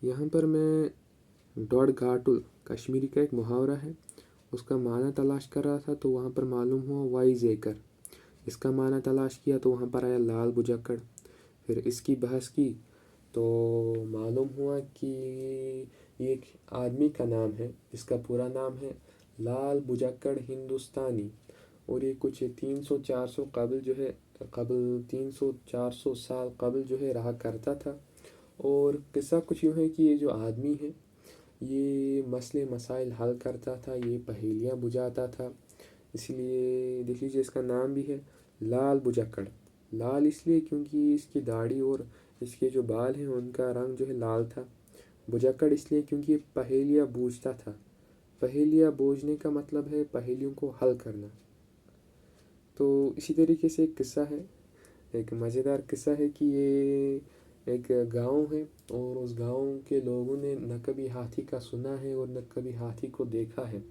यहाँ पर मैं डॉड घाटुल कश्मीरी का एक मुहावरा है, उसका माना तलाश कर रहा था तो वहाँ पर मालूम हुआ वाइजेकर। इसका माना तलाश किया तो वहाँ पर आया लाल बुजक्कड़। फिर इसकी बहस की तो मालूम हुआ कि ये एक आदमी का नाम है, इसका पूरा नाम है लाल बुजक्कड़ हिंदुस्तानी। और ये कुछ 300-400 कबल जो है, कबल 300-400 साल कबल जो है रहा करता था। और किस्सा कुछ यूँ है कि ये जो आदमी है ये मसले मसाइल हल करता था, ये पहेलियाँ बुझाता था। इसलिए देख लीजिए इसका नाम भी है लाल बुजक्कड़। लाल इसलिए क्योंकि इसकी दाढ़ी और इसके जो बाल हैं उनका रंग जो है लाल था। बुजक्कड़ इसलिए क्योंकि ये पहेलियाँ बूझता था। पहेलियाँ बूझने का मतलब है पहेलियों को हल करना। तो इसी तरीके से एक किस्सा है, एक मज़ेदार किस्सा है कि ये एक गांव है और उस गांव के लोगों ने न कभी हाथी का सुना है और न कभी हाथी को देखा है।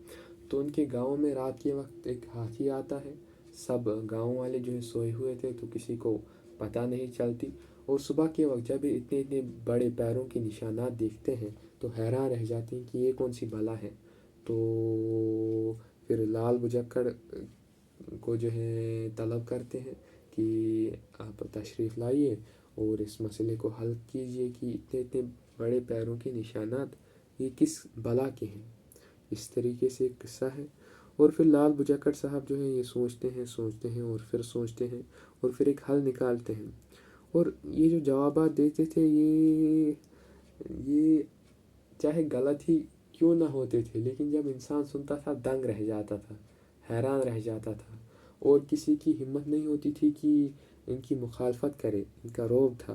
तो उनके गांव में रात के वक्त एक हाथी आता है। सब गांव वाले जो है सोए हुए थे तो किसी को पता नहीं चलती। और सुबह के वक्त जब इतने इतने बड़े पैरों के निशानात देखते हैं तो हैरान रह जाते हैं कि ये कौन सी बला है। तो फिर लाल बुजक्कड़ को जो है तलब करते हैं कि आप तशरीफ़ लाइए और इस मसले को हल कीजिए कि इतने इतने बड़े पैरों के निशानात ये किस बला के हैं। इस तरीके से एक किस्सा है। और फिर लाल बुजक्कड़ साहब जो है ये सोचते हैं और फिर सोचते हैं और फिर एक हल निकालते हैं। और ये जो जवाबात देते थे ये चाहे गलत ही क्यों ना होते थे, लेकिन जब इंसान सुनता था दंग रह जाता था, हैरान रह जाता था। और किसी की हिम्मत नहीं होती थी कि इनकी मुखालफत करे, इनका रौब था।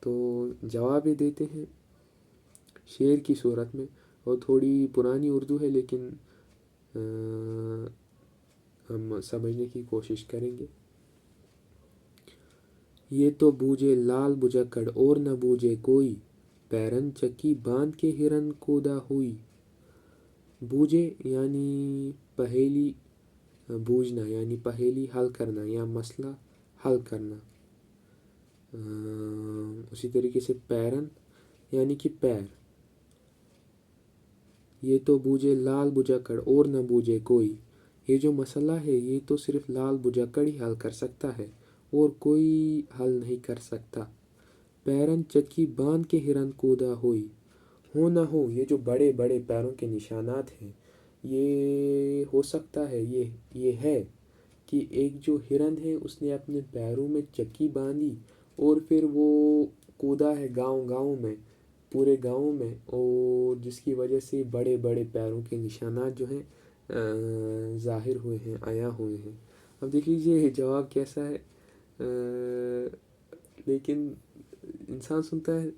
तो जवाब ये देते हैं शेर की सूरत में, और थोड़ी पुरानी उर्दू है लेकिन हम समझने की कोशिश करेंगे। ये तो बूझे लाल बुजक्कड़ और न बूझे कोई, पैरन चक्की बांध के हिरन कूदा हुई। बूझे यानी पहेली बूझना, यानी पहेली हल करना या मसला हल करना। उसी तरीके से पैरन यानी कि पैर। ये तो बूझे लाल बुजक्कड़ और न बूझे कोई, ये जो मसला है ये तो सिर्फ लाल बुजक्कड़ ही हल कर सकता है और कोई हल नहीं कर सकता। पैरन चक्की बांध के हिरन कूदा हुई। हो ना हो, ये जो बड़े बड़े पैरों के निशानात हैं ये हो सकता है, ये है कि एक जो हिरन है उसने अपने पैरों में चक्की बांधी और फिर वो कूदा है गांव गांव में, पूरे गांव में, और जिसकी वजह से बड़े बड़े पैरों के निशानात जो हैं ज़ाहिर हुए हैं, आया हुए हैं। अब देख लीजिए जवाब कैसा है। लेकिन इंसान सुनता है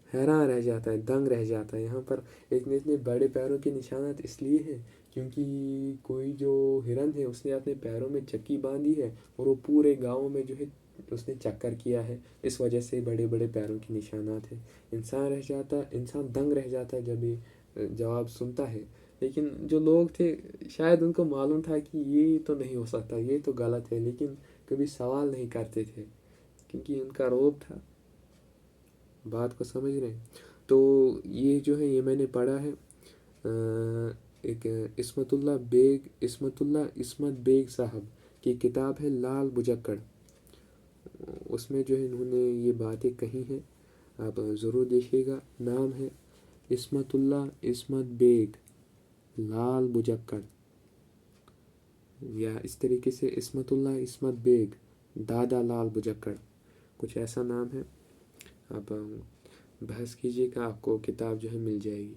हैरान रह जाता है, दंग रह जाता है। यहाँ पर इतने इतने बड़े पैरों के निशानात इसलिए हैं क्योंकि कोई जो हिरन है उसने अपने पैरों में चक्की बांधी है और वो पूरे गांव में जो है उसने चक्कर किया है, इस वजह से बड़े बड़े पैरों के निशानात हैं। इंसान दंग रह जाता है जब ये जवाब सुनता है। लेकिन जो लोग थे शायद उनको मालूम था कि ये तो नहीं हो सकता, ये तो गलत है, लेकिन कभी सवाल नहीं करते थे क्योंकि उनका रौब था। बात को समझ रहे हैं। तो ये जो है ये मैंने पढ़ा है एक इस्मत बेग साहब की किताब है लाल बुजक्कड़। उसमें जो है इन्होंने ये बातें कही हैं, आप ज़रूर देखिएगा। नाम है इस्मत बेग लाल बुजक्कड़, या इस तरीके से इस्मत बेग दादा लाल बुजक्कड़, कुछ ऐसा नाम है। आप बहस कीजिएगा, आपको किताब जो है मिल जाएगी,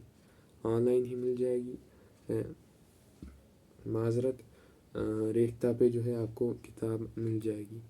ऑनलाइन ही मिल जाएगी। माजरत रेख्ता पे जो है आपको किताब मिल जाएगी।